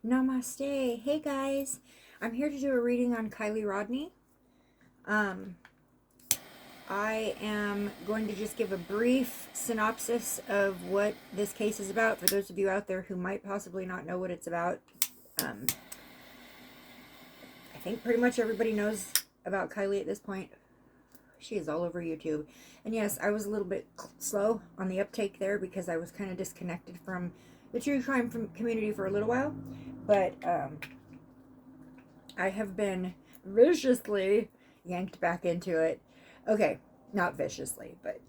Namaste. Hey guys, I'm here to do a reading on Kylie Rodni. Um, I am going to just give a brief synopsis of what this case is about for those of you out there who might possibly not know what it's about. Um, I think pretty much everybody knows about Kylie at this point. She is all over YouTube. And yes, I was a little bit slow on the uptake there because I was kind of disconnected from the true crime community for a little while. But I have been viciously yanked back into it. Okay, not viciously, but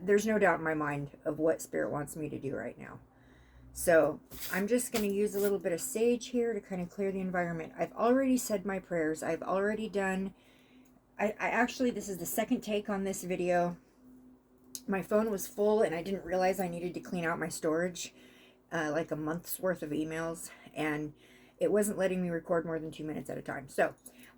there's no doubt in my mind of what Spirit wants me to do right now. So I'm just going to use a little bit of sage here to kind of clear the environment. I've already said my prayers. I've already done, I actually, this is the second take on this video. My phone was full and I didn't realize I needed to clean out my storage, like a month's worth of emails, and it wasn't letting me record more than 2 minutes at a time. So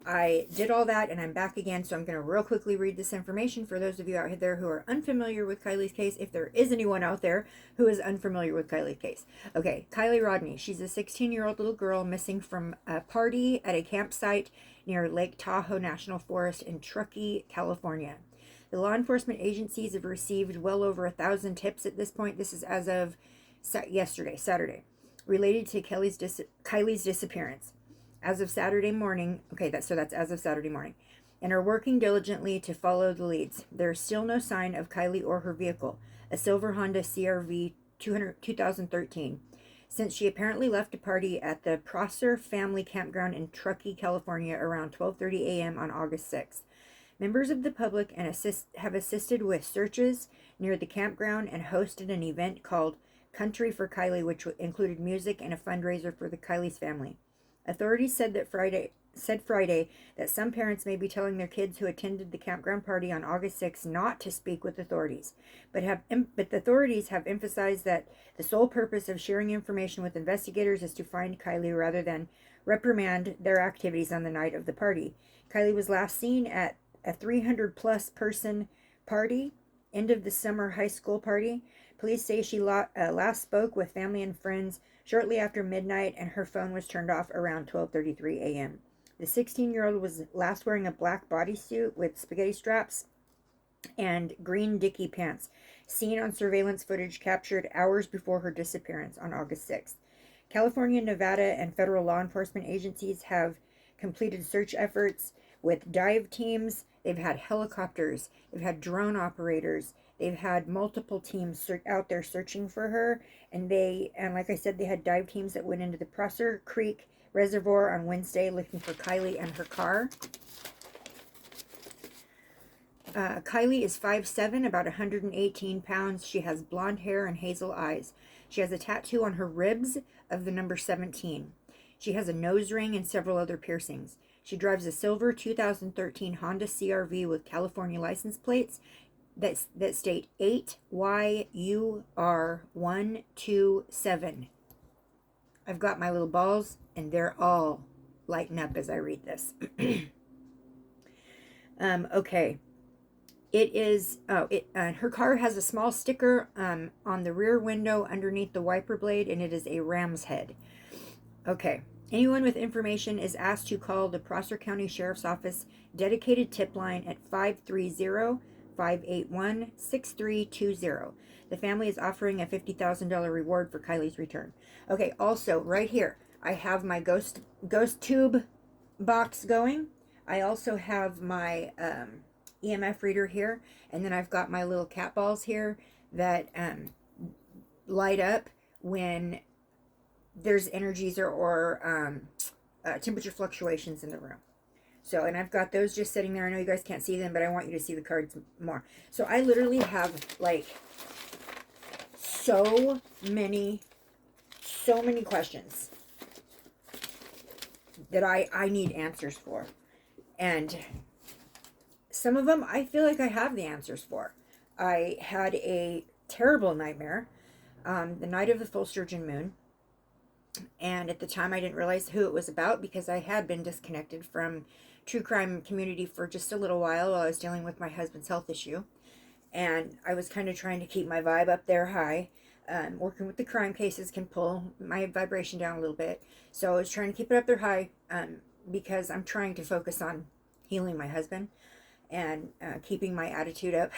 I did all that and I'm back again. So I'm going to real quickly read this information for those of you out there who are unfamiliar with Kylie's case, if there is anyone out there who is unfamiliar with Kylie's case. Okay, Kylie Rodni. She's a 16-year-old little girl missing from a party at a campsite near Lake Tahoe National Forest in Truckee, California. The law enforcement agencies have received well over 1,000 tips at this point. This is as of yesterday, Saturday, related to Kylie's disappearance. As of Saturday morning, that's as of Saturday morning, and are working diligently to follow the leads. There is still no sign of Kylie or her vehicle, a silver Honda CRV 2013, since she apparently left a party at the Prosser Family Campground in Truckee, California around 12:30 a.m. on August 6th. Members of the public have assisted with searches near the campground and hosted an event called Country for Kylie, which included music and a fundraiser for the Kylie's family. Authorities said Friday that some parents may be telling their kids who attended the campground party on August 6th not to speak with authorities, but the authorities have emphasized that the sole purpose of sharing information with investigators is to find Kylie rather than reprimand their activities on the night of the party. Kylie was last seen at a 300 plus person party, end of the summer high school party. Police say she last spoke with family and friends shortly after midnight, and her phone was turned off around 12:33 a.m. The 16-year-old was last wearing a black bodysuit with spaghetti straps and green dicky pants, seen on surveillance footage captured hours before her disappearance on August 6th. California, Nevada, and federal law enforcement agencies have completed search efforts with dive teams. They've had helicopters, they've had drone operators, they've had multiple teams out there searching for her, and like I said, they had dive teams that went into the Prosser Creek Reservoir on Wednesday looking for Kylie and her car. Kylie is 5'7", about 118 pounds. She has blonde hair and hazel eyes. She has a tattoo on her ribs of the number 17. She has a nose ring and several other piercings. She drives a silver 2013 Honda CRV with California license plates that state 8YUR127. I've got my little balls, and they're all lighting up as I read this. Okay. It is, her car has a small sticker on the rear window underneath the wiper blade, and it is a ram's head. Okay. Anyone with information is asked to call the Prosser County Sheriff's Office dedicated tip line at 530-581-6320. The family is offering a $50,000 reward for Kylie's return. Okay, also, right here, I have my ghost tube box going. I also have my EMF reader here, and then I've got my little cat balls here that light up when there's energies or temperature fluctuations in the room. So, and I've got those just sitting there. I know you guys can't see them, but I want you to see the cards more. So I literally have like so many questions that I need answers for. And some of them I feel like I have the answers for. I had a terrible nightmare the night of the full sturgeon moon. And at the time, I didn't realize who it was about because I had been disconnected from true crime community for just a little while I was dealing with my husband's health issue. And I was kind of trying to keep my vibe up there high. working with the crime cases can pull my vibration down a little bit. So I was trying to keep it up there high, because I'm trying to focus on healing my husband and keeping my attitude up,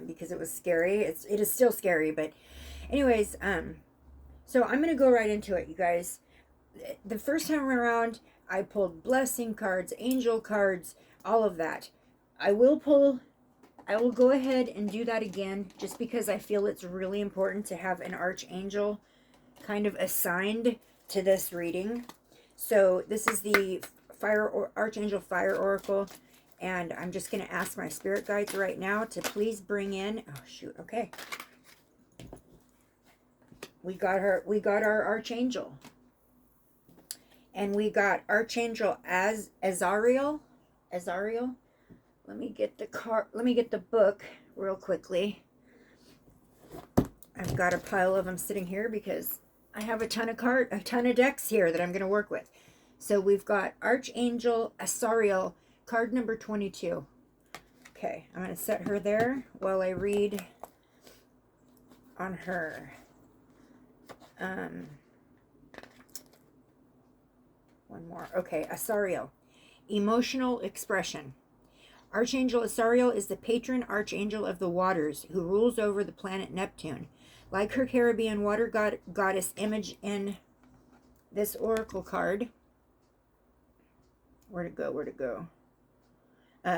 because it was scary. It is still scary, but anyways, so I'm going to go right into it, you guys. The first time around, I pulled blessing cards, angel cards, all of that. I will go ahead and do that again, just because I feel it's really important to have an archangel kind of assigned to this reading. So this is the Archangel Fire Oracle, and I'm just going to ask my spirit guides right now to please bring in, oh shoot, okay. We got our archangel. And we got Archangel Azariel. Let me get the book real quickly. I've got a pile of them sitting here because I have a ton of decks here that I'm going to work with. So we've got Archangel Azariel, card number 22. Okay, I'm going to set her there while I read on her. One more. Okay, Azariel. Emotional expression. Archangel Azariel is the patron archangel of the waters who rules over the planet Neptune. Like her Caribbean water goddess image in this oracle card. Where'd it go?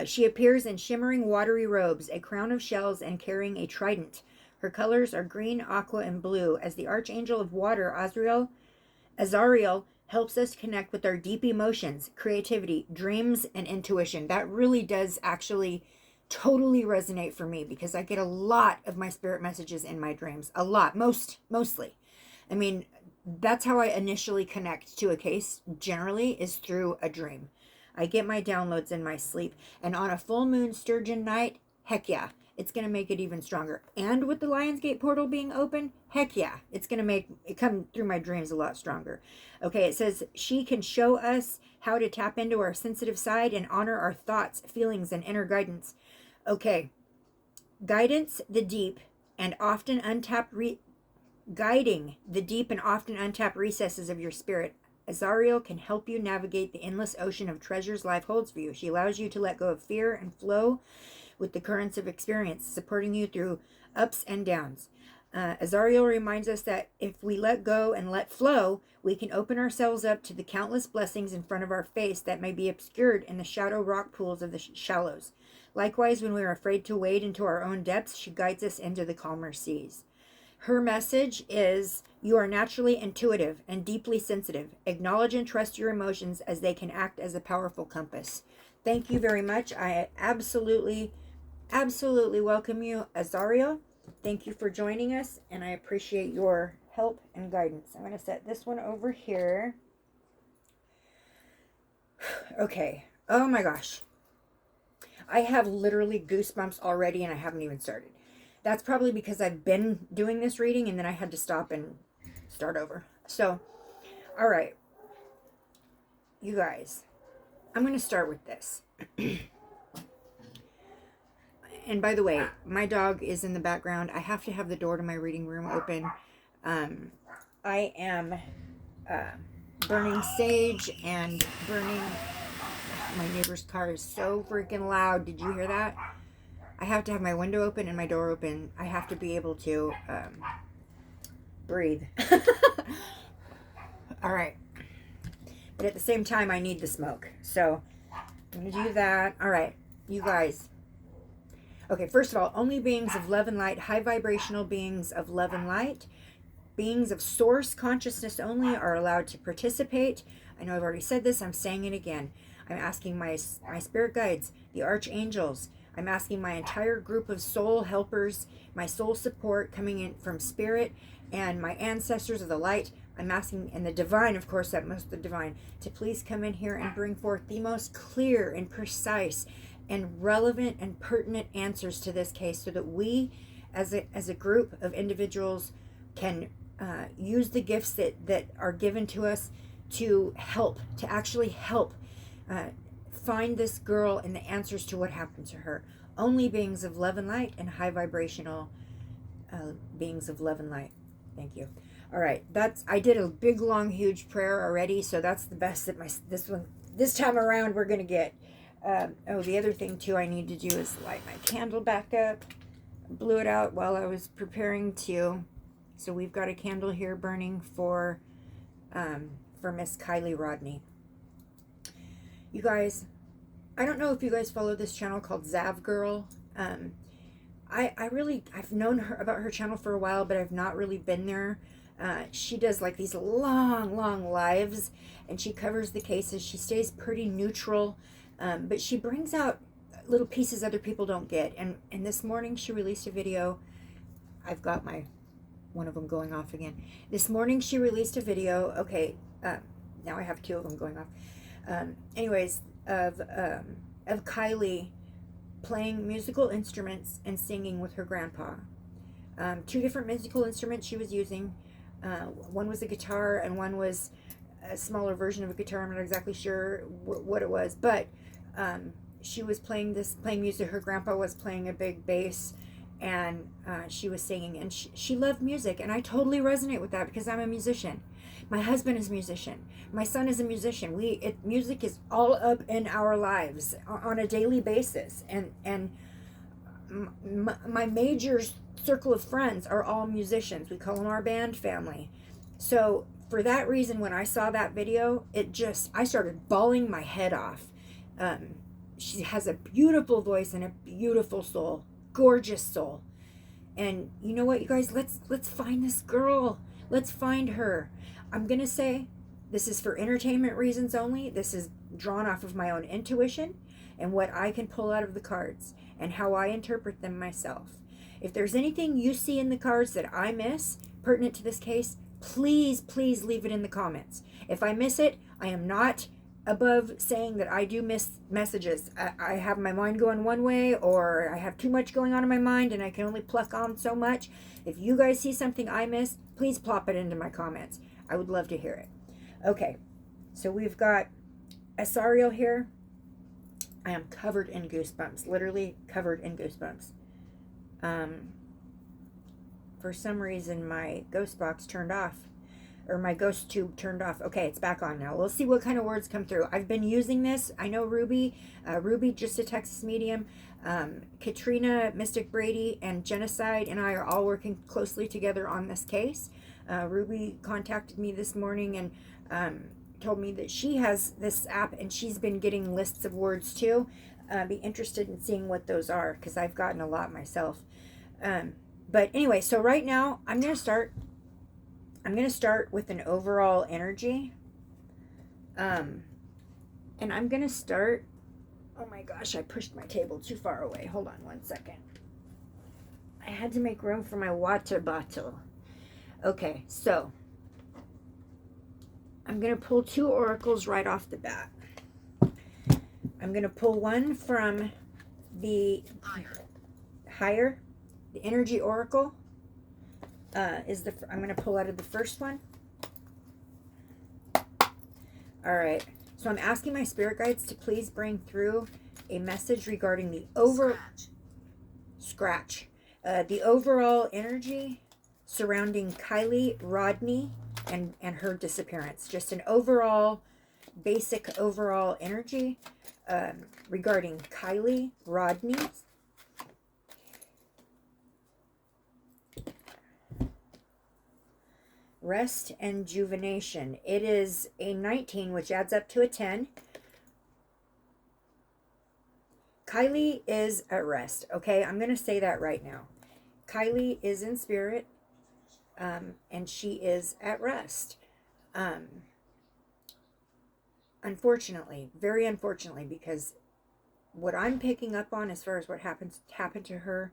She appears in shimmering watery robes, a crown of shells, and carrying a trident. Her colors are green, aqua, and blue. As the archangel of water, Azariel helps us connect with our deep emotions, creativity, dreams, and intuition. That really does actually totally resonate for me, because I get a lot of my spirit messages in my dreams. A lot. Mostly. I mean, that's how I initially connect to a case, generally, is through a dream. I get my downloads in my sleep. And on a full moon sturgeon night, heck yeah, it's going to make it even stronger. And with the Lionsgate portal being open, heck yeah, it's going to make it come through my dreams a lot stronger. Okay, it says she can show us how to tap into our sensitive side and honor our thoughts, feelings, and inner guidance. Okay, guiding the deep and often untapped recesses of your spirit. Azariel can help you navigate the endless ocean of treasures life holds for you. She allows you to let go of fear and flow with the currents of experience, supporting you through ups and downs. Azariel reminds us that if we let go and let flow, we can open ourselves up to the countless blessings in front of our face that may be obscured in the shadow rock pools of the shallows. Likewise, when we are afraid to wade into our own depths, she guides us into the calmer seas. Her message is, you are naturally intuitive and deeply sensitive. Acknowledge and trust your emotions, as they can act as a powerful compass. Thank you very much. I absolutely welcome you, Azariel. Thank you for joining us, and I appreciate your help and guidance. I'm going to set this one over here. Okay. Oh my gosh. I have literally goosebumps already, and I haven't even started. That's probably because I've been doing this reading, and then I had to stop and start over. So, all right. You guys, I'm going to start with this. And by the way, my dog is in the background. I have to have the door to my reading room open. I am burning sage and burning... My neighbor's car is so freaking loud. Did you hear that? I have to have my window open and my door open. I have to be able to breathe. All right. But at the same time, I need the smoke. So I'm going to do that. All right, you guys. Okay, first of all, only beings of love and light, high vibrational beings of love and light, beings of source consciousness only are allowed to participate. I know I've already said this. I'm saying it again. I'm asking my spirit guides, the archangels. I'm asking my entire group of soul helpers, my soul support coming in from spirit, and my ancestors of the light. I'm asking, and the divine, of course, that most the divine, to please come in here and bring forth the most clear and precise and relevant and pertinent answers to this case, so that we, as a group of individuals, can use the gifts that are given to us to actually help find this girl and the answers to what happened to her. Only beings of love and light and high vibrational beings of love and light. Thank you. All right, I did a big, long, huge prayer already, so that's the best that this time around we're gonna get. Oh, the other thing too I need to do is light my candle back up. Blew it out while I was preparing to. So we've got a candle here burning for Miss Kylie Rodni. You guys, I don't know if you guys follow this channel called Zav Girl. I've known about her channel for a while, but I've not really been there. She does like these long lives, and she covers the cases. She stays pretty neutral, but she brings out little pieces other people don't get. And this morning she released a video. I've got one of them going off again. This morning she released a video. Okay, now I have two of them going off. Anyways, of Kylie playing musical instruments and singing with her grandpa. Two different musical instruments she was using. One was a guitar and one was a smaller version of a guitar. I'm not exactly sure what it was, but she was playing music. Her grandpa was playing a big bass, and she was singing, and she loved music, and I totally resonate with that because I'm a musician. My husband is a musician. My son is a musician. Music is all up in our lives on a daily basis, and my major circle of friends are all musicians. We call them our band family. So for that reason, when I saw that video, I started bawling my head off. She has a beautiful voice and a beautiful soul, gorgeous soul. And you know what, you guys, let's find this girl. Let's find her. I'm going to say this is for entertainment reasons only. This is drawn off of my own intuition and what I can pull out of the cards and how I interpret them myself. If there's anything you see in the cards that I miss pertinent to this case, please leave it in the comments. If I miss it, I am not above saying that I do miss messages. I have my mind going one way, or I have too much going on in my mind and I can only pluck on so much. If you guys see something I miss, please plop it into my comments. I would love to hear it. Okay, so we've got Asariel here. I am covered in goosebumps, literally covered in goosebumps. For some reason my ghost box turned off, or my ghost tube turned off. Okay, it's back on now. We'll see what kind of words come through. I've been using this. I know Ruby, just a Texas medium, Katrina, Mystic Brady, and Genocide, and I are all working closely together on this case. Ruby contacted me this morning and told me that she has this app and she's been getting lists of words too. Be interested in seeing what those are, because I've gotten a lot myself. But anyway, so right now I'm going to start with an overall energy. And I'm going to start, oh my gosh, I pushed my table too far away. Hold on one second. I had to make room for my water bottle. Okay, so I'm going to pull two oracles right off the bat. I'm going to pull one from the higher, the energy oracle. I'm going to pull out of the first one. All right. So I'm asking my spirit guides to please bring through a message regarding the the overall energy surrounding Kylie Rodni and her disappearance. Just an overall, basic overall energy regarding Kylie Rodni. Rest and Juvenation. It is a 19, which adds up to a 10. Kylie is at rest. Okay, I'm going to say that right now. Kylie is in spirit, and she is at rest. Unfortunately, very unfortunately, because what I'm picking up on as far as what happened to her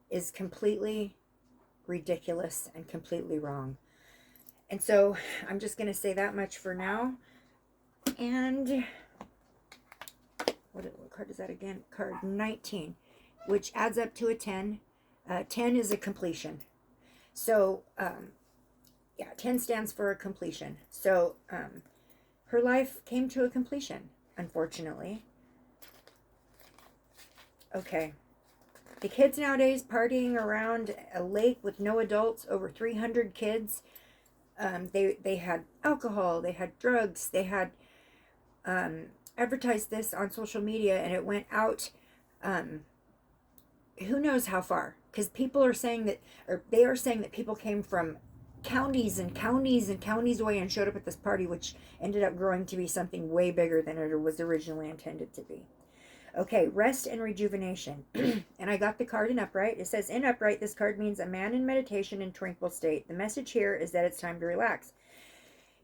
is completely ridiculous and completely wrong. And so I'm just going to say that much for now. And what card is that again? Card 19, which adds up to a 10. 10 is a completion. So, yeah, 10 stands for a completion. So, her life came to a completion, unfortunately. Okay. The kids nowadays partying around a lake with no adults, over 300 kids. They had alcohol, they had drugs, they had advertised this on social media, and it went out who knows how far, because people are saying that, or they are saying that people came from counties and counties and counties away and showed up at this party, which ended up growing to be something way bigger than it was originally intended to be. Okay, rest and rejuvenation. And I got the card in upright. It says, in upright, this card means a man in meditation and tranquil state. The message here is that it's time to relax.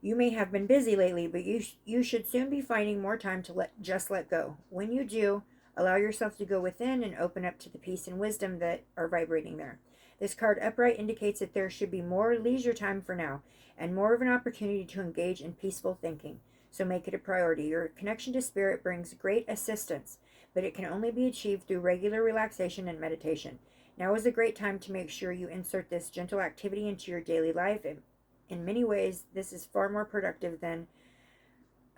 You may have been busy lately, but you should soon be finding more time to let go. When you do, allow yourself to go within and open up to the peace and wisdom that are vibrating there. This card upright indicates that there should be more leisure time for now and more of an opportunity to engage in peaceful thinking. So make it a priority. Your connection to spirit brings great assistance, but it can only be achieved through regular relaxation and meditation. Now is a great time to make sure you insert this gentle activity into your daily life. In many ways, this is far more productive than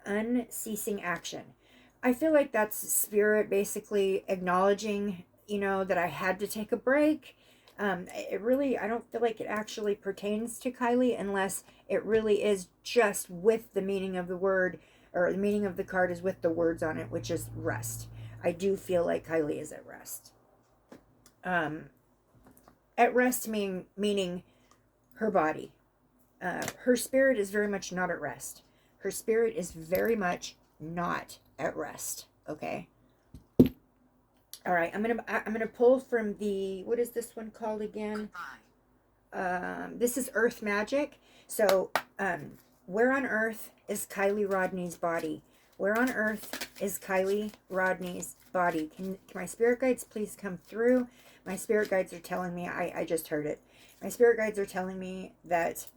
unceasing action. I feel like that's spirit basically acknowledging, that I had to take a break. I don't feel like it actually pertains to Kylie unless it really is just with the meaning of the word, or the meaning of the card is with the words on it, which is rest. I do feel like Kylie is at rest. At rest meaning her body. Her spirit is very much not at rest. Her spirit is very much not at rest. Okay. All right. I'm gonna pull from the, what is this one called again? This is Earth Magic. So, where on earth is Kylie Rodni's body? Where on earth is Kylie Rodni's body? Can my spirit guides please come through? My spirit guides are telling me, I just heard it. My spirit guides are telling me that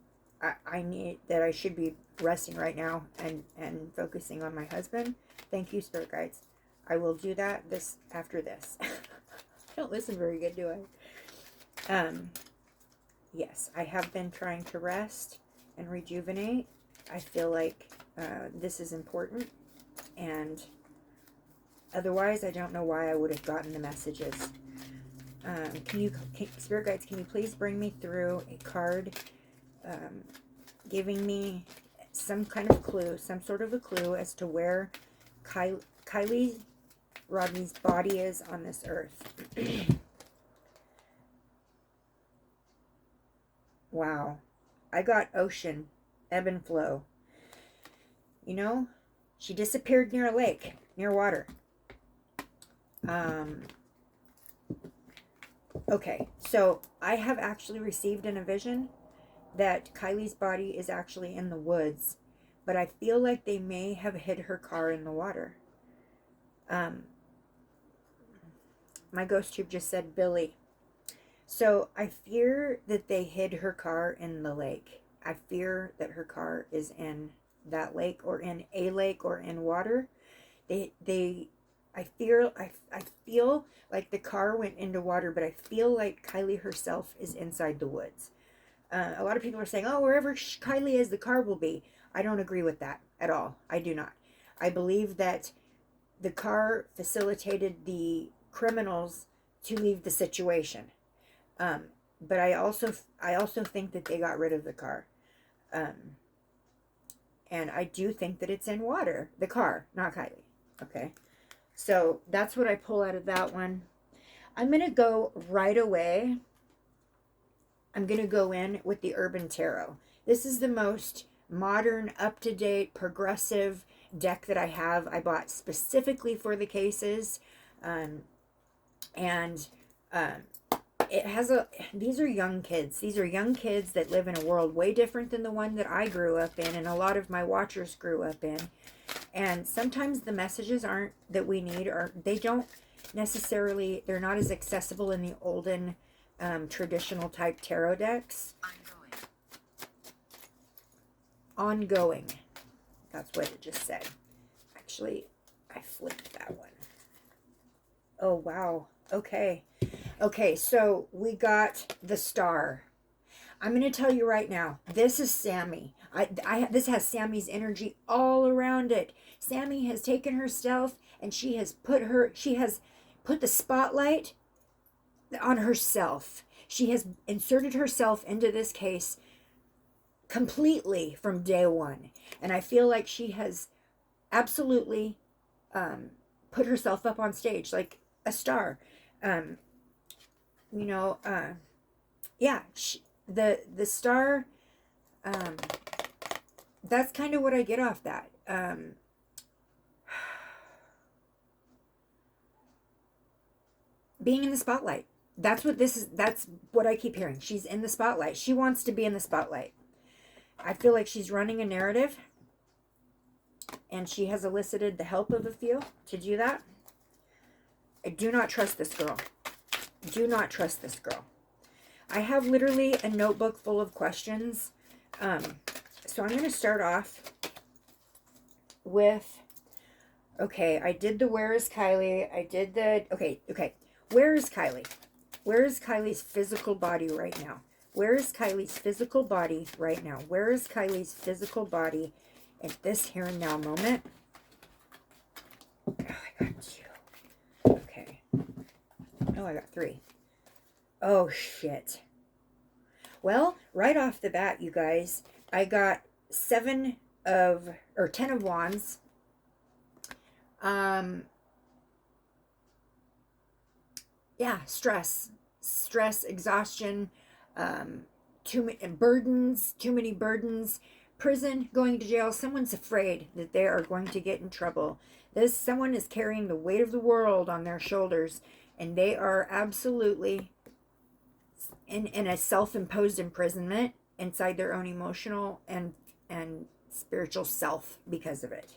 I should be resting right now and focusing on my husband. Thank you, spirit guides. I will do that after this. I don't listen very good, do I? Yes, I have been trying to rest and rejuvenate. I feel like this is important, and otherwise I don't know why I would have gotten the messages. Spirit guides, can you please bring me through a card giving me some kind of clue, some sort of a clue as to where Kylie Rodni's body is on this earth? Wow. I got ocean, ebb and flow. She disappeared near a lake, near water. Okay, so I have actually received in a vision that Kylie's body is actually in the woods, but I feel like they may have hid her car in the water. My ghost tube just said Billy. So I fear that they hid her car in the lake. I fear that her car is in that lake, or in a lake, or in water. I feel like the car went into water, but I feel like Kylie herself is inside the woods. A lot of people are saying, oh, wherever Kylie is, the car will be. I don't agree with that at all. I do not. I believe that the car facilitated the criminals to leave the situation. But I also think that they got rid of the car. And I do think that it's in water. The car, not Kylie. Okay. So that's what I pull out of that one. I'm going to go right away. I'm going to go in with the Urban Tarot. This is the most modern, up-to-date, progressive deck that I have. I bought specifically for the cases. It has these are young kids. These are young kids that live in a world way different than the one that I grew up in, and a lot of my watchers grew up in. And sometimes the messages aren't that we need, or they don't necessarily, they're not as accessible in the olden traditional type tarot decks. Ongoing. That's what it just said. Actually, I flipped that one. Oh, wow. Okay. Okay, so we got the Star. I'm going to tell you right now, this is Sammy. This has Sammy's energy all around it. Sammy has taken herself and she has put the spotlight on herself. She has inserted herself into this case completely from day one. And I feel like she has absolutely put herself up on stage like a star. Um, you know, yeah, the star, um, that's kind of what I get off that. Being in the spotlight. That's what this is. That's what I keep hearing. She's in the spotlight. She wants to be in the spotlight. I feel like she's running a narrative, and she has elicited the help of a few to do that. I do not trust this girl. Do not trust this girl. I have literally a notebook full of questions. So I'm going to start off with, okay, I did the where is Kylie. I did the, okay. Where is Kylie? Where is Kylie's physical body right now? Where is Kylie's physical body right now? Where is Kylie's physical body at this here and now moment? Oh, I got 2. Okay. Oh, I got 3. Oh, shit. Well, right off the bat, you guys, I got 10 of Wands. Yeah, stress, exhaustion, too many burdens, prison, going to jail. Someone's afraid that they are going to get in trouble. Someone is carrying the weight of the world on their shoulders, and they are absolutely in a self-imposed imprisonment inside their own emotional and spiritual self because of it.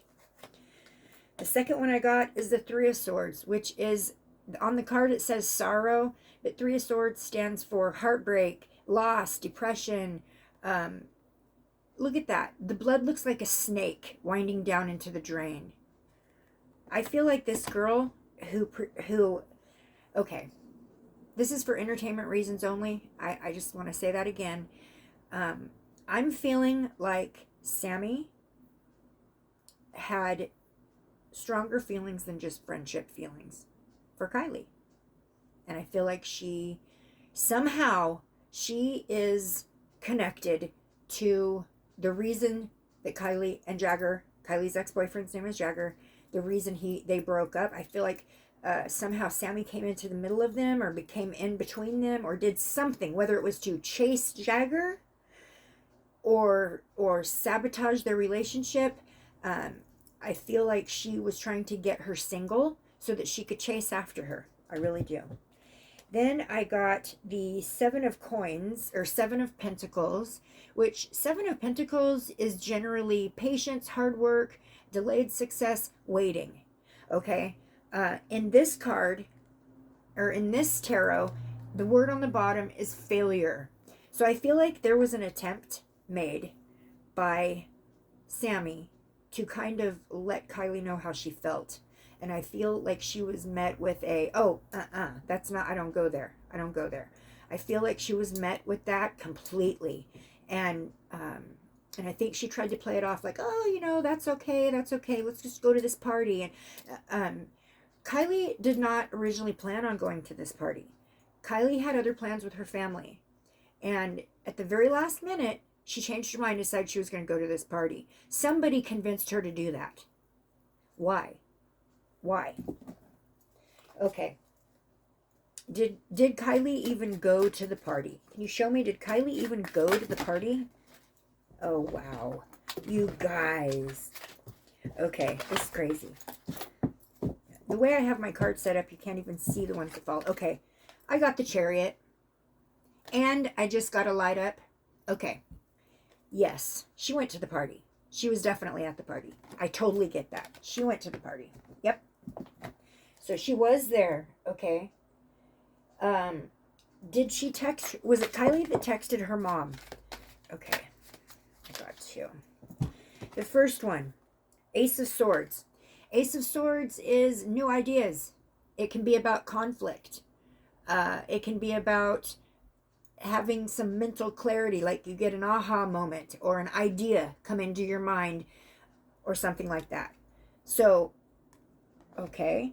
The second one I got is the 3 of Swords, which is, on the card it says sorrow, but 3 of Swords stands for heartbreak, loss, depression. Look at that. The blood looks like a snake winding down into the drain. I feel like this girl who okay, this is for entertainment reasons only. I just want to say that again. I'm feeling like SAMMI had stronger feelings than just friendship feelings for Kylie. And I feel like she is connected to the reason that Kylie and Jagger, Kylie's ex-boyfriend's name is Jagger, the reason they broke up. I feel like somehow SAMMI came into the middle of them or became in between them or did something, whether it was to chase Jagger or sabotage their relationship. I feel like she was trying to get her single so that she could chase after her. I really do. Then I got the 7 of Coins, or 7 of Pentacles, which 7 of Pentacles is generally patience, hard work, delayed success, waiting. Okay? In this card, or in this tarot, the word on the bottom is failure. So I feel like there was an attempt made by SAMMI to kind of let Kylie know how she felt. And I feel like she was met with that's not, I don't go there. I feel like she was met with that completely. And I think she tried to play it off like, oh, that's okay. Let's just go to this party. And Kylie did not originally plan on going to this party. Kylie had other plans with her family. And at the very last minute, she changed her mind and decided she was going to go to this party. Somebody convinced her to do that. Why? Okay. Did Kylie even go to the party? Can you show me? Did Kylie even go to the party? Oh, wow. You guys. Okay, this is crazy. The way I have my card set up, you can't even see the ones that fall. Okay, I got the Chariot. And I just got a light up. Okay. Yes, she went to the party. She was definitely at the party. I totally get that. She went to the party. Yep. So she was there. Okay. Did she text? Was it Kylie that texted her mom? Okay. I got 2. The first one, Ace of Swords. Ace of Swords is new ideas. It can be about conflict. It can be about having some mental clarity, like you get an aha moment or an idea come into your mind or something like that. So, okay.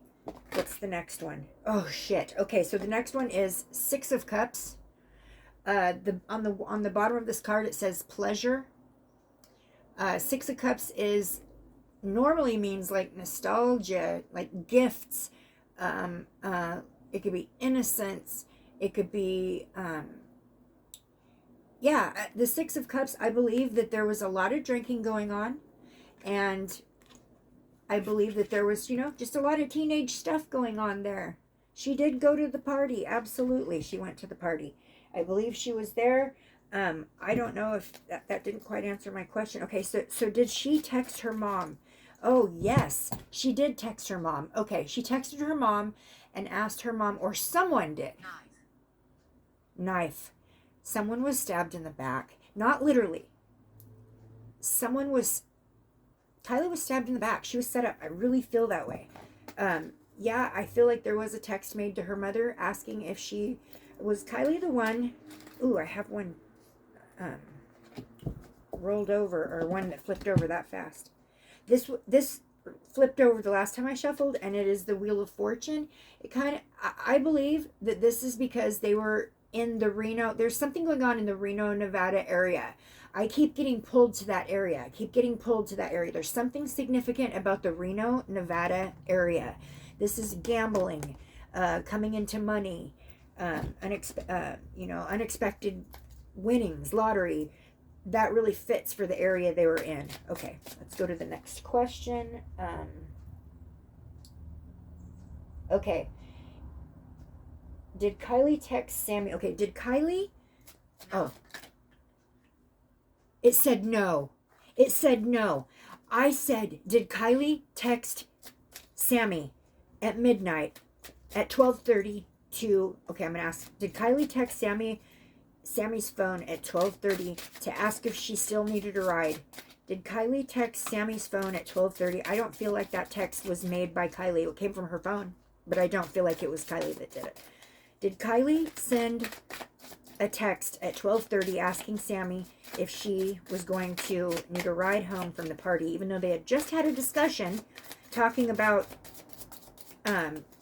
What's the next one? Oh shit. Okay, so the next one is Six of Cups. On the bottom of this card it says pleasure. Six of Cups is normally means like nostalgia, like gifts. It could be innocence. It could be yeah. The Six of Cups. I believe that there was a lot of drinking going on, and I believe that there was, just a lot of teenage stuff going on there. She did go to the party. Absolutely. She went to the party. I believe she was there. I don't know if that didn't quite answer my question. Okay, so did she text her mom? Oh, yes, she did text her mom. Okay, she texted her mom and asked her mom, or someone did. Knife. Someone was stabbed in the back. Not literally. Kylie was stabbed in the back. She was set up. I really feel that way. Yeah, I feel like there was a text made to her mother asking if was Kylie the one. Ooh, I have one rolled over, or one that flipped over that fast. This flipped over the last time I shuffled, and it is the Wheel of Fortune. I believe that this is because they were in the Reno. There's something going on in the Reno, Nevada area. I keep getting pulled to that area. There's something significant about the Reno, Nevada area. This is gambling, coming into money, unexpected winnings, lottery. That really fits for the area they were in. Okay, let's go to the next question. Okay. Did Kylie text Sammy? Okay, did Kylie? Oh. It said no. I said, did Kylie text Sammy at midnight at 12:30 to, okay, I'm going to ask, did Kylie text Sammy's phone at 12:30 to ask if she still needed a ride? Did Kylie text Sammy's phone at 12:30? I don't feel like that text was made by Kylie. It came from her phone, but I don't feel like it was Kylie that did it. Did Kylie send a text at 12:30 asking Sammy if she was going to need a ride home from the party, even though they had just had a discussion talking about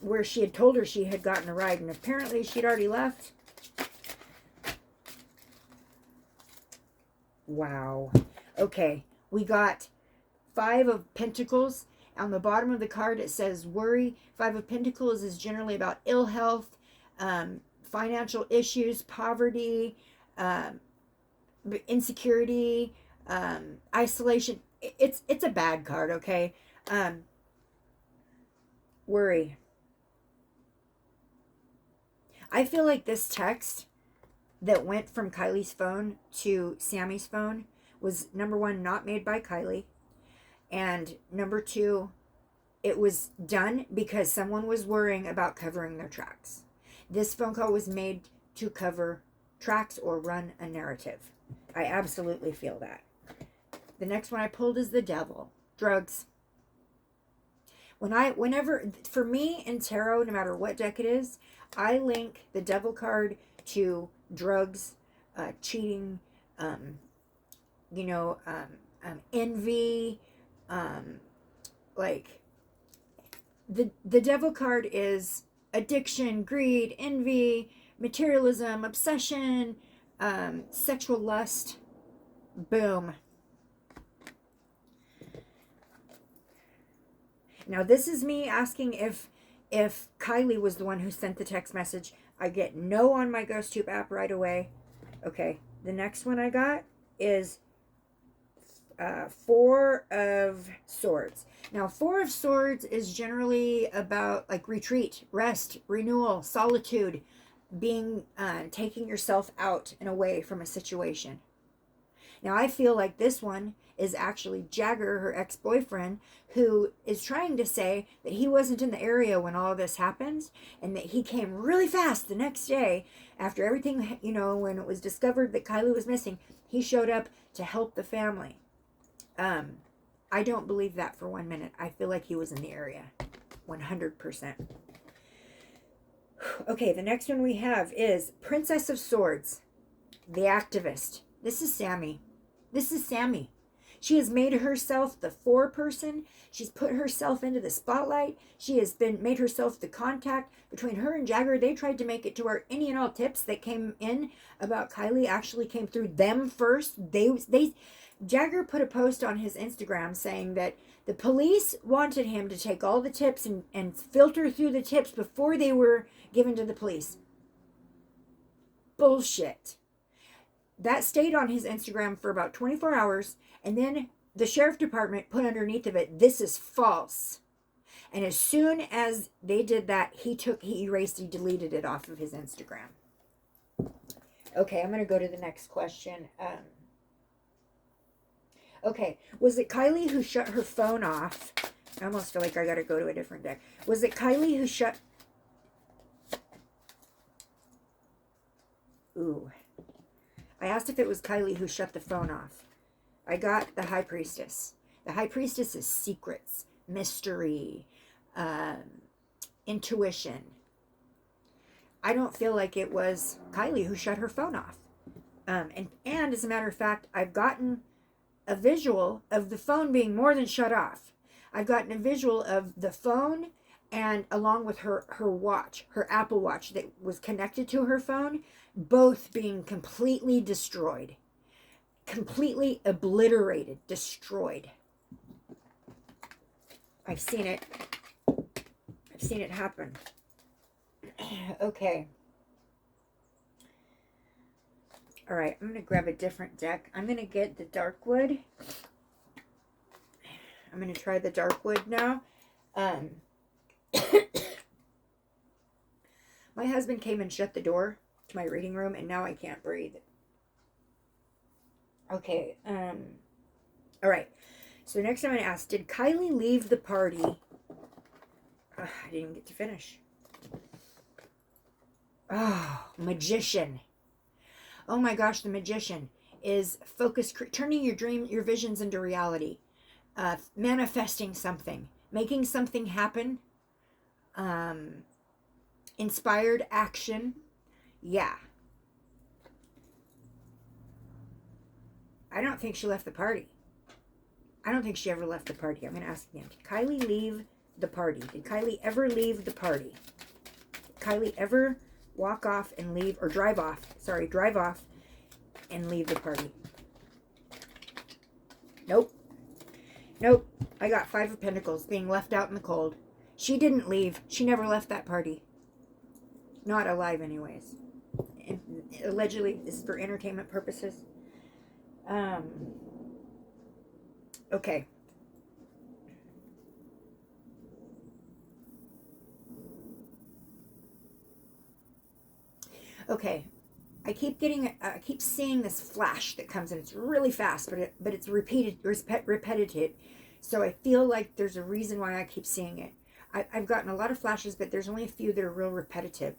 where she had told her she had gotten a ride, and apparently she'd already left? Wow. Okay, we got Five of Pentacles. On the bottom of the card it says worry. Five of Pentacles is generally about ill health, financial issues, poverty, insecurity, isolation. It's a bad card, okay? Worry. I feel like this text that went from Kylie's phone to Sammy's phone was, number one, not made by Kylie, and number two, it was done because someone was worrying about covering their tracks. This phone call was made to cover tracks or run a narrative. I absolutely feel that. The next one I pulled is the Devil. Drugs. Whenever, for me in tarot, no matter what deck it is, I link the Devil card to drugs, cheating, envy, like the Devil card is addiction, greed, envy, materialism, obsession, sexual lust. Boom. Now this is me asking if Kylie was the one who sent the text message. I get no on my GhostTube app right away. Okay, the next one I got is Four of Swords. Now, Four of Swords is generally about like retreat, rest, renewal, solitude, being taking yourself out and away from a situation. Now, I feel like this one is actually Jagger, her ex-boyfriend, who is trying to say that he wasn't in the area when all of this happened, and that he came really fast the next day after everything, when it was discovered that Kylie was missing. He showed up to help the family. I don't believe that for 1 minute. I feel like he was in the area 100%. Okay, the next one we have is Princess of Swords, the activist. This is Sammy. She has made herself the foreperson. She's put herself into the spotlight. She has made herself the contact between her and Jagger. They tried to make it to where any and all tips that came in about Kylie actually came through them first. Jagger put a post on his Instagram saying that the police wanted him to take all the tips and filter through the tips before they were given to the police. Bullshit. That stayed on his Instagram for about 24 hours, and then the sheriff department put underneath of it, "This is false." And as soon as they did that, he deleted it off of his Instagram. Okay, I'm going to go to the next question. Okay, was it Kylie who shut her phone off? I almost feel like I got to go to a different deck. Was it Kylie who shut... Ooh. I asked if it was Kylie who shut the phone off. I got the High Priestess. The High Priestess is secrets, mystery, intuition. I don't feel like it was Kylie who shut her phone off. And as a matter of fact, I've gotten a visual of the phone being more than shut off. I've gotten a visual of the phone and along with her watch, her Apple Watch that was connected to her phone, both being completely destroyed. Completely obliterated, destroyed. I've seen it. I've seen it happen. Okay. All right, I'm going to grab a different deck. I'm going to get the Darkwood. I'm going to try the Darkwood now. My husband came and shut the door to my reading room, and now I can't breathe. Okay, all right. So next I'm going to ask, did Kylie leave the party? I didn't get to finish. Oh, Magician. Oh my gosh, the Magician is turning your visions into reality, manifesting something, making something happen, inspired action. Yeah. I don't think she left the party. I don't think she ever left the party. I'm going to ask again. Did Kylie leave the party? Did Kylie ever leave the party? Did Kylie ever walk off and leave, or drive off and leave the party? Nope. Nope. I got 5 of Pentacles, being left out in the cold. She didn't leave. She never left that party. Not alive anyways. And allegedly, this is for entertainment purposes. Okay. Okay. I keep seeing this flash that comes in. It's really fast, but it's repetitive. So I feel like there's a reason why I keep seeing it. I've gotten a lot of flashes, but there's only a few that are real repetitive.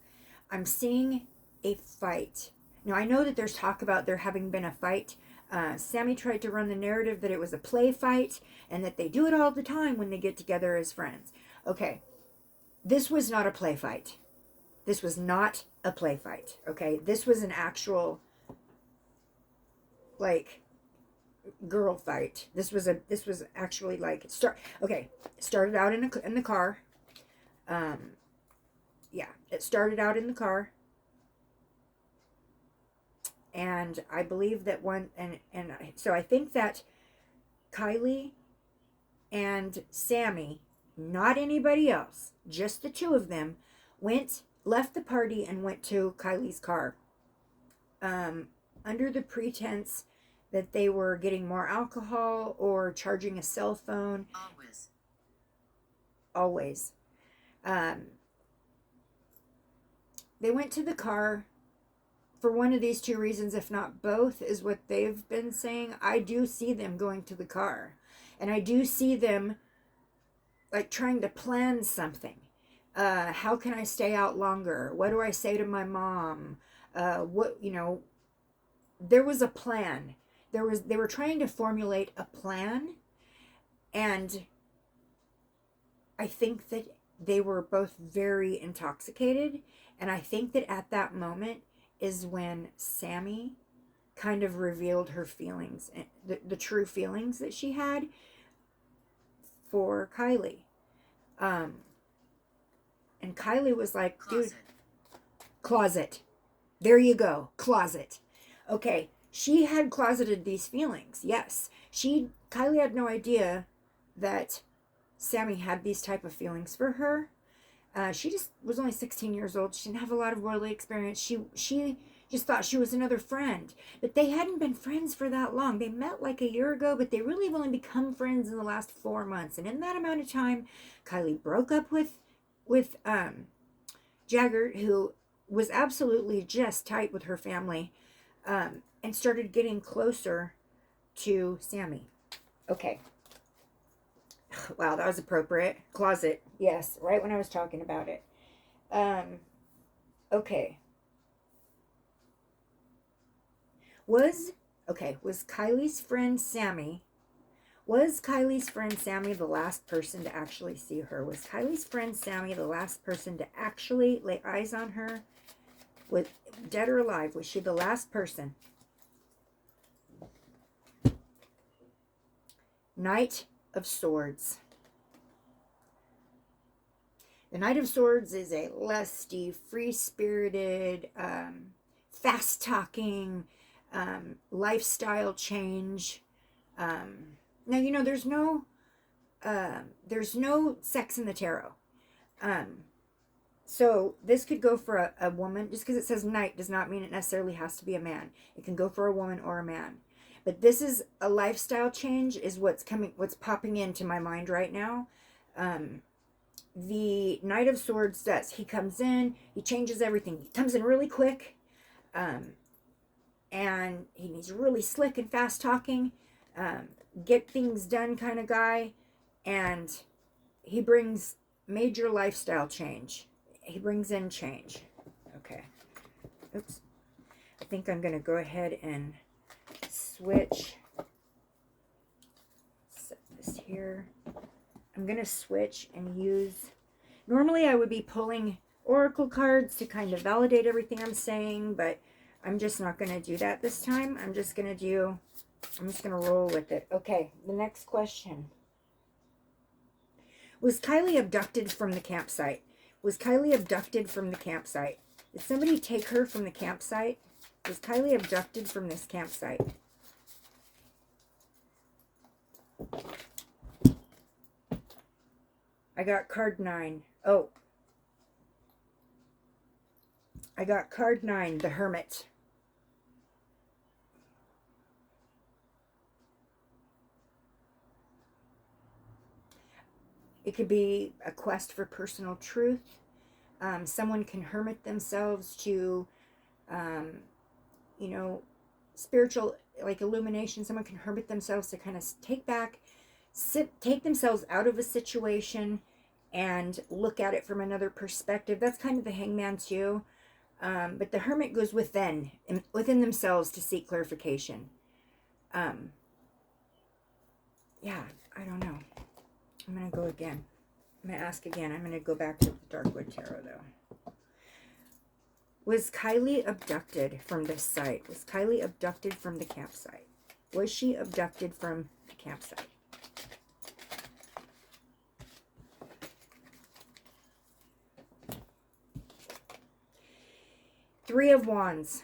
I'm seeing a fight. Now, I know that there's talk about there having been a fight. Sammy tried to run the narrative that it was a play fight and that they do it all the time when they get together as friends. Okay, this was not a play fight. This was not a play fight, okay? This was an actual, like, girl fight. This was actually, like, started out in the car. Yeah, it started out in the car. And I believe that so I think that Kylie and Sammy, not anybody else, just the two of them, left the party and went to Kylie's car. Under the pretense that they were getting more alcohol or charging a cell phone. Always. They went to the car for one of these two reasons, if not both, is what they've been saying. I do see them going to the car. And I do see them, like, trying to plan something. How can I stay out longer? What do I say to my mom? There was a plan. They were trying to formulate a plan. And I think that they were both very intoxicated. And I think that at that moment is when Sammy kind of revealed her feelings, the true feelings that she had for Kylie. And Kylie was like, dude, closet. There you go, closet. Okay, she had closeted these feelings. Yes, Kylie had no idea that SAMMI had these type of feelings for her. She just was only 16 years old. She didn't have a lot of worldly experience. She just thought she was another friend. But they hadn't been friends for that long. They met like a year ago, but they really have only become friends in the last 4 months. And in that amount of time, Kylie broke up with Jagger, who was absolutely just tight with her family, and started getting closer to SAMMI. Okay. Wow, that was appropriate. Closet. Yes, right when I was talking about it. Okay. Was Kylie's friend SAMMI the last person to actually see her? Was Kylie's friend SAMMI the last person to actually lay eyes on her? With dead or alive, was she the last person? Knight of Swords. The Knight of Swords is a lusty, free-spirited, fast-talking, lifestyle change. Now, you know, there's no sex in the tarot. So this could go for a woman. Just because it says knight does not mean it necessarily has to be a man. It can go for a woman or a man. But this is a lifestyle change is what's popping into my mind right now. The Knight of Swords does. He comes in, he changes everything. He comes in really quick. And he's really slick and fast talking. Get things done kind of guy. And he brings major lifestyle change. He brings in change. Okay. Oops. I think I'm going to go ahead and switch. Set this here. I'm going to switch and use... Normally I would be pulling oracle cards to kind of validate everything I'm saying, but I'm just not going to do that this time. I'm just going to roll with it. Okay, the next question. Was Kylie abducted from the campsite? Was Kylie abducted from the campsite? Did somebody take her from the campsite? Was Kylie abducted from this campsite? I got card 9. Oh. I got card 9, the Hermit. It could be a quest for personal truth. Someone can hermit themselves to, you know, spiritual, like illumination. Someone can hermit themselves to kind of take themselves out of a situation and look at it from another perspective. That's kind of the Hangman too. But the Hermit goes within themselves to seek clarification. Yeah, I don't know. I'm going to go again. I'm going to ask again. I'm going to go back to the Darkwood Tarot, though. Was Kylie abducted from this site? Was Kylie abducted from the campsite? Was she abducted from the campsite? Three of Wands.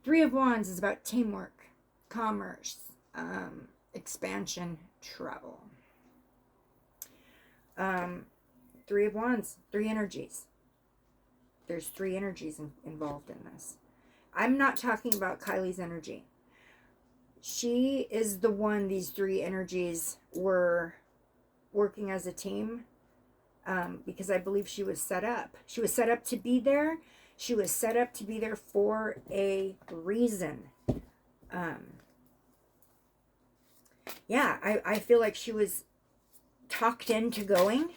Three of Wands is about teamwork, commerce, expansion, travel. Three of Wands, 3 energies. There's 3 energies involved in this. I'm not talking about Kylie's energy. She is the one these 3 energies were working as a team, because I believe she was set up. She was set up to be there. She was set up to be there for a reason. Yeah, I feel like she was talked into going.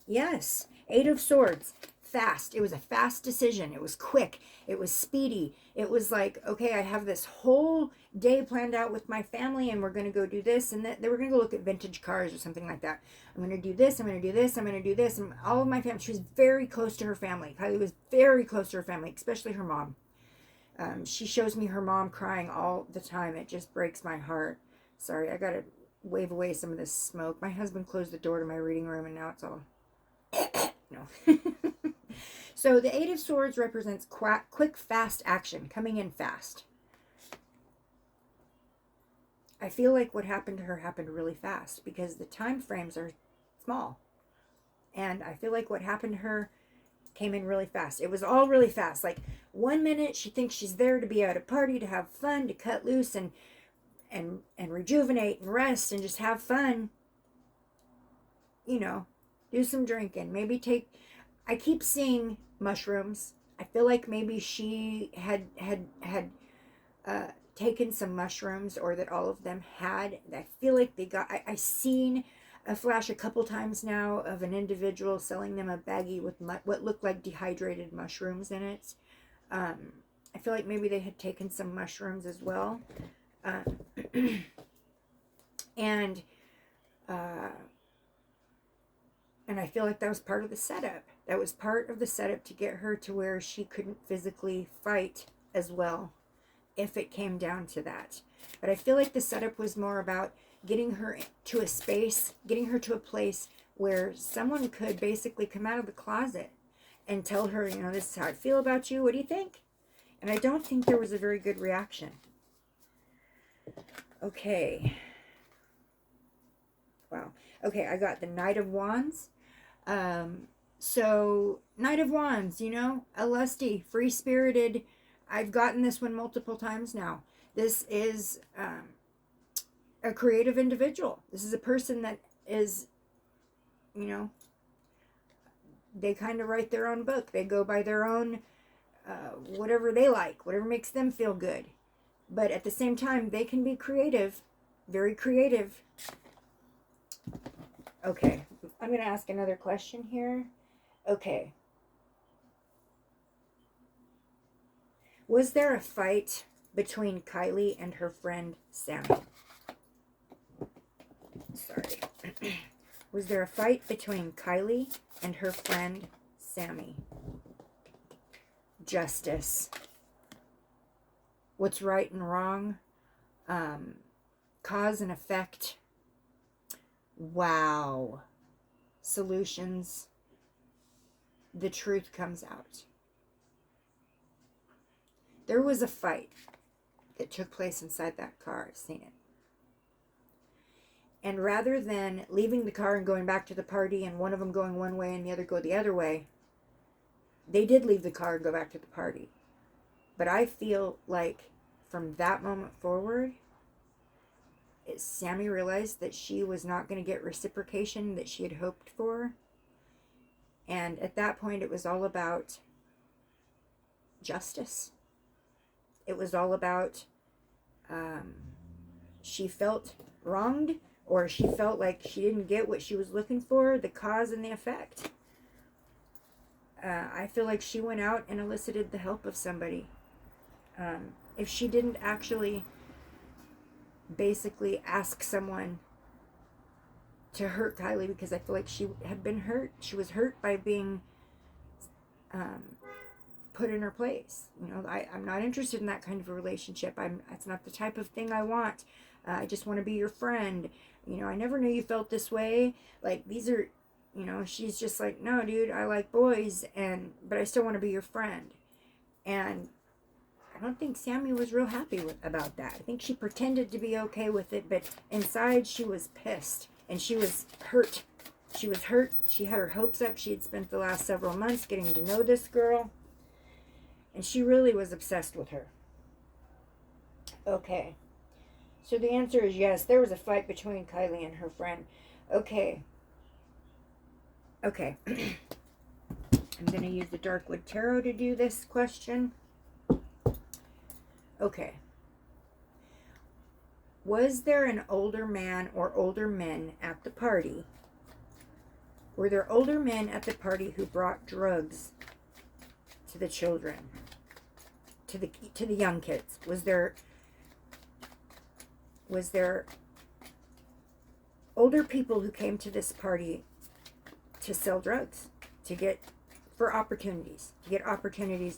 Yes. 8 of Swords. Fast. It was a fast decision. It was quick. It was speedy. It was like, okay, I have this whole day planned out with my family and we're going to go do this and that. They were going to go look at vintage cars or something like that. I'm going to do this. I'm going to do this. I'm going to do this. And all of my family, she was very close to her family. Kylie was very close to her family, especially her mom. She shows me her mom crying all the time. It just breaks my heart. Sorry, I gotta wave away some of this smoke. My husband closed the door to my reading room, and now it's all... No. So the Eight of Swords represents quick, fast action, coming in fast. I feel like what happened to her happened really fast because the time frames are small. And I feel like what happened to her came in really fast. It was all really fast. Like 1 minute she thinks she's there to be at a party, to have fun, to cut loose and rejuvenate and rest and just have fun. You know, do some drinking. Maybe I keep seeing mushrooms. I feel like maybe she had taken some mushrooms, or that all of them had. I feel like they got... I seen a flash a couple times now of an individual selling them a baggie with what looked like dehydrated mushrooms in it. I feel like maybe they had taken some mushrooms as well. And I feel like that was part of the setup. That was part of the setup to get her to where she couldn't physically fight as well, if it came down to that. But I feel like the setup was more about getting her to a space, getting her to a place where someone could basically come out of the closet and tell her, you know, this is how I feel about you. What do you think? And I don't think there was a very good reaction. Okay. Wow. Okay, I got the Knight of Wands. So, Knight of Wands, you know, a lusty, free-spirited... I've gotten this one multiple times now. This is a creative individual. This is a person that is, you know, they kind of write their own book. They go by their own, whatever they like, whatever makes them feel good. But at the same time, they can be creative, very creative. Okay, I'm going to ask another question here. Okay. Was there a fight between Kylie and her friend Sammy? Sorry. Was there a fight between Kylie and her friend Sammy? Justice. What's right and wrong? Cause and effect. Wow. Solutions. The truth comes out. There was a fight that took place inside that car. I've seen it. And rather than leaving the car and going back to the party and one of them going one way and the other go the other way, they did leave the car and go back to the party. But I feel like from that moment forward, Sammy realized that she was not going to get reciprocation that she had hoped for. And at that point, it was all about justice. It was all about she felt wronged, or she felt like she didn't get what she was looking for, the cause and the effect. I feel like she went out and elicited the help of somebody. If she didn't actually basically ask someone to hurt Kylie, because I feel like she had been hurt. She was hurt by being put in her place. You know, I'm not interested in that kind of a relationship. That's not the type of thing I want. I just want to be your friend. You know, I never knew you felt this way. Like, these are, you know, she's just like, no, dude, I like boys, but I still want to be your friend. And I don't think Sammy was real happy about that. I think she pretended to be okay with it, but inside she was pissed and she was hurt. She was hurt. She had her hopes up. She had spent the last several months getting to know this girl. And she really was obsessed with her. Okay. So the answer is yes. There was a fight between Kylie and her friend. Okay. Okay. I'm going to use the Darkwood Tarot to do this question. Okay. Was there an older man or older men at the party? Were there older men at the party who brought drugs to the children? To the young kids? Was there older people who came to this party to sell drugs, to get opportunities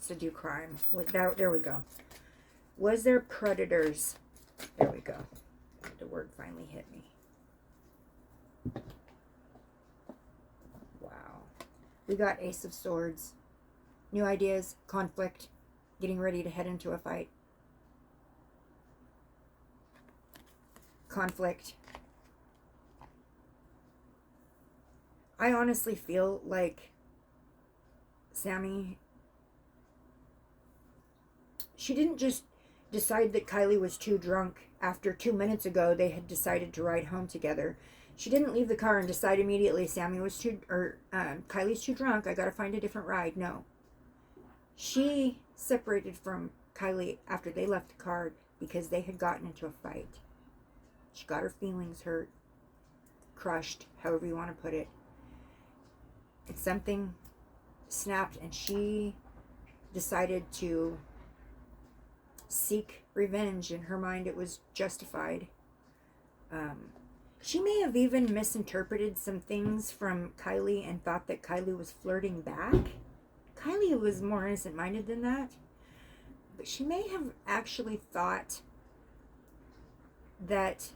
to do crime? There we go. Was there predators? There we go. The word finally hit me. Wow. We got Ace of Swords. New ideas, conflict, getting ready to head into a fight. Conflict. I honestly feel like Sammy, she didn't just decide that Kylie was too drunk after 2 minutes ago they had decided to ride home together. She didn't leave the car and decide immediately Kylie's too drunk, I gotta find a different ride. No. She separated from Kylie after they left the car because they had gotten into a fight. She got her feelings hurt, crushed, however you want to put it. And something snapped and she decided to seek revenge. In her mind, it was justified. She may have even misinterpreted some things from Kylie and thought that Kylie was flirting back. Kylie was more innocent-minded than that. But she may have actually thought that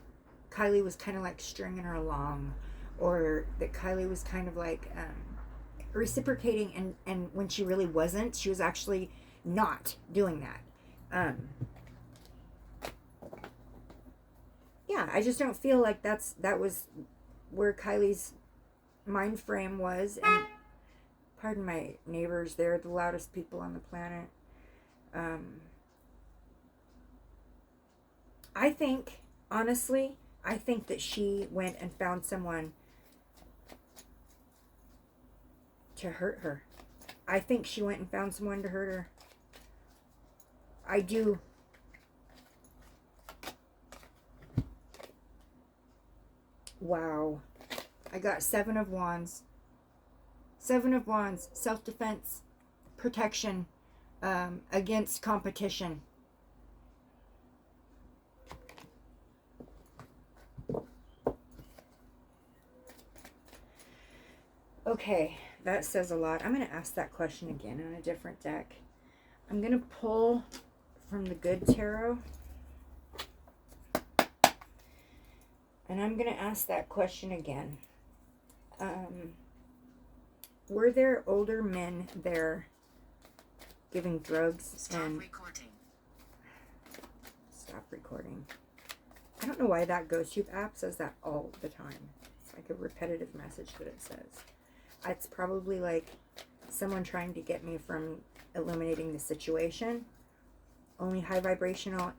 Kylie was kind of like stringing her along, or that Kylie was kind of like reciprocating, and when she really wasn't, she was actually not doing that. Yeah, I just don't feel like that was where Kylie's mind frame was. And pardon my neighbors, they're the loudest people on the planet. I think, honestly, I think that she went and found someone to hurt her. I think she went and found someone to hurt her. I do. Wow. I got 7 of Wands. 7 of Wands. Self-defense. Protection. Against competition. Okay, that says a lot. I'm going to ask that question again on a different deck. I'm going to pull from the Good Tarot. And I'm going to ask that question again. Were there older men there giving drugs? Stop recording. I don't know why that GhostTube app says that all the time. It's like a repetitive message that it says. It's probably like someone trying to get me from illuminating the situation. Only high vibrational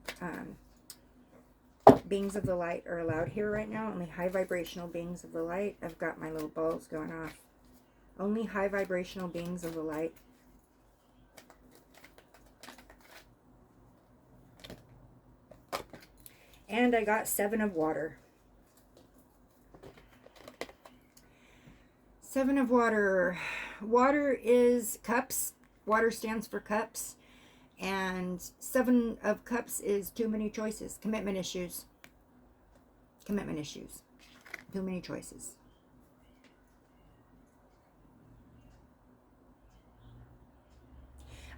beings of the light are allowed here right now. Only high vibrational beings of the light. I've got my little balls going off. Only high vibrational beings of the light. And I got 7 of water. 7 of water. Water is cups. Water stands for cups. And 7 of cups is too many choices. Commitment issues. Commitment issues. Too many choices.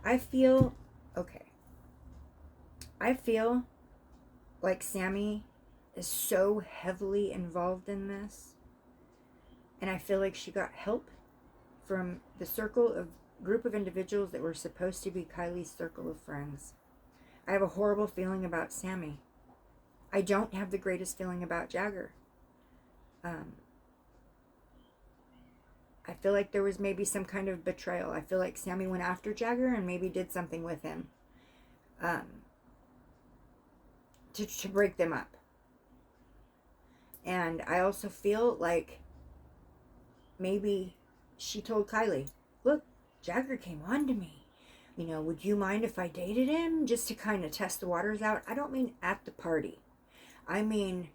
I feel, okay. I feel like Sammy is so heavily involved in this. And I feel like she got help from the group of individuals that were supposed to be Kylie's circle of friends. I have a horrible feeling about Sammy. I don't have the greatest feeling about Jagger. I feel like there was maybe some kind of betrayal. I feel like Sammy went after Jagger and maybe did something with him to break them up. And I also feel like maybe she told Kylie, look, Jagger came on to me. You know, would you mind if I dated him? Just to kind of test the waters out. I don't mean at the party. I mean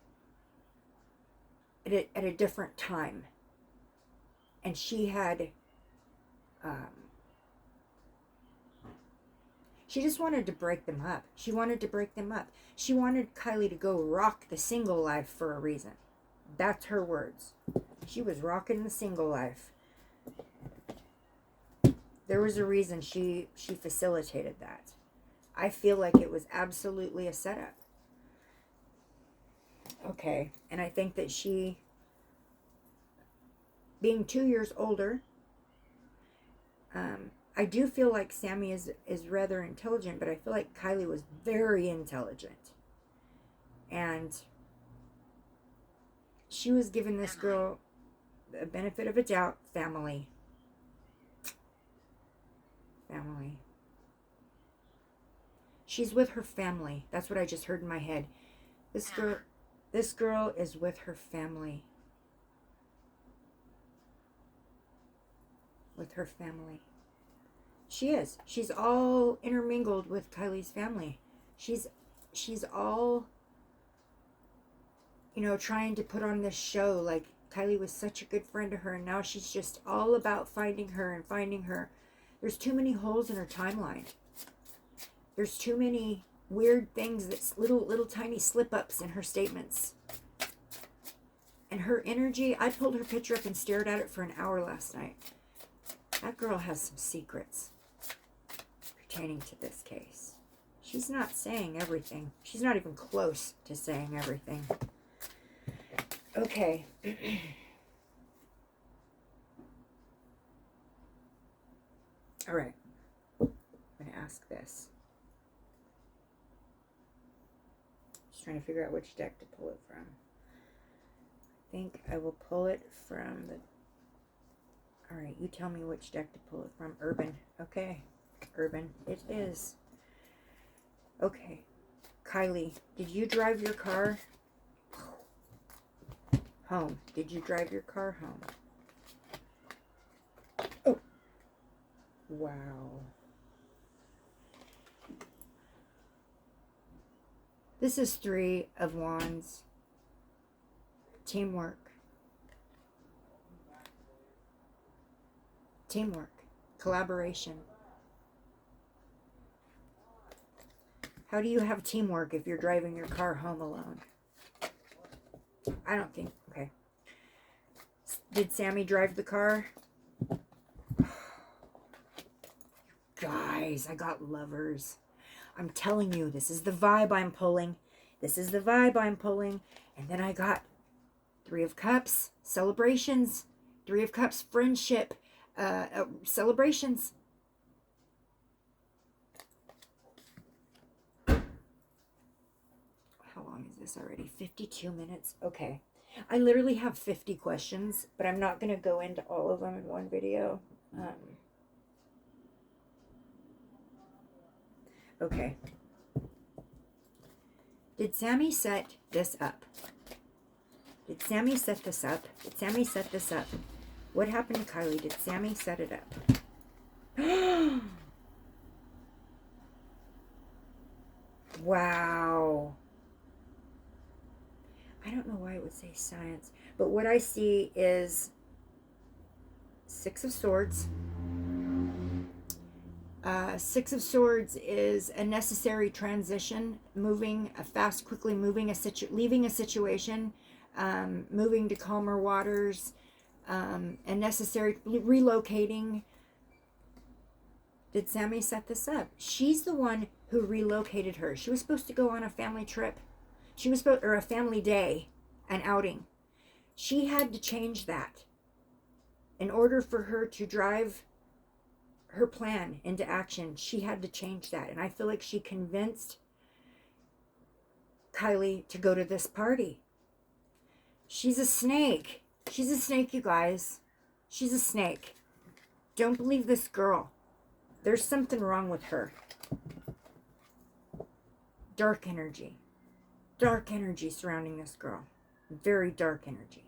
at a different time. And she had, she just wanted to break them up. She wanted to break them up. She wanted Kylie to go rock the single life for a reason. That's her words. She was rocking the single life. There was a reason she facilitated that. I feel like it was absolutely a setup. Okay, and I think that she, being 2 years older, I do feel like Sammy is rather intelligent, but I feel like Kylie was very intelligent. And she was giving this girl the benefit of a doubt. Family. Family. She's with her family. That's what I just heard in my head. This girl is with her family. With her family. She is. She's all intermingled with Kylie's family. She's all, you know, trying to put on this show like Kylie was such a good friend to her, and now she's just all about finding her and finding her. There's too many holes in her timeline. There's too many weird things, that's little tiny slip-ups in her statements. And her energy, I pulled her picture up and stared at it for an hour last night. That girl has some secrets pertaining to this case. She's not saying everything. She's not even close to saying everything. Okay. All right. I'm going to ask this. Just trying to figure out which deck to pull it from. I think I will pull it from the... All right, you tell me which deck to pull it from. Urban. Okay. Urban. It is. Okay. Kylie, did you drive your car home? Did you drive your car home? Oh. Wow. This is 3 of Wands. Teamwork. Teamwork. Collaboration. How do you have teamwork if you're driving your car home alone? I don't think... Okay. Did Sammy drive the car? Guys, I got lovers. I'm telling you, this is the vibe I'm pulling. This is the vibe I'm pulling. And then I got 3 of Cups, celebrations. 3 of Cups, friendship, celebrations. How long is this already? 52 minutes? Okay. I literally have 50 questions, but I'm not going to go into all of them in one video. Okay. Did Sammy set this up? Did Sammy set this up? Did Sammy set this up? What happened to Kylie? Did Sammy set it up? Wow. I don't know why it would say science, but what I see is 6 of Swords. 6 of Swords is a necessary transition, moving fast, quickly moving leaving a situation, moving to calmer waters, and necessary relocating. Did Sammy set this up? She's the one who relocated her. She was supposed to go on a family trip. She was supposed, or a family day, an outing. She had to change that in order for her to drive her plan into action. She had to change that. And I feel like she convinced Kylie to go to this party. She's a snake. She's a snake, you guys. She's a snake. Don't believe this girl. There's something wrong with her. Dark energy. Dark energy surrounding this girl. Very dark energy.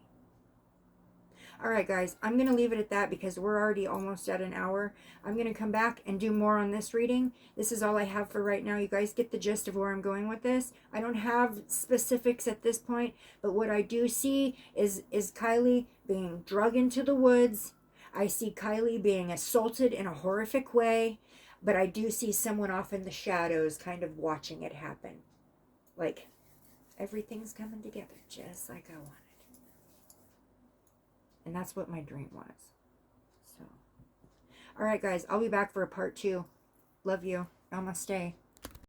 Alright guys, I'm going to leave it at that because we're already almost at an hour. I'm going to come back and do more on this reading. This is all I have for right now. You guys get the gist of where I'm going with this. I don't have specifics at this point, but what I do see is Kylie being dragged into the woods. I see Kylie being assaulted in a horrific way, but I do see someone off in the shadows kind of watching it happen. Like, everything's coming together just like I wanted. And that's what my dream was. So, all right, guys, I'll be back for a part 2. Love you. Namaste.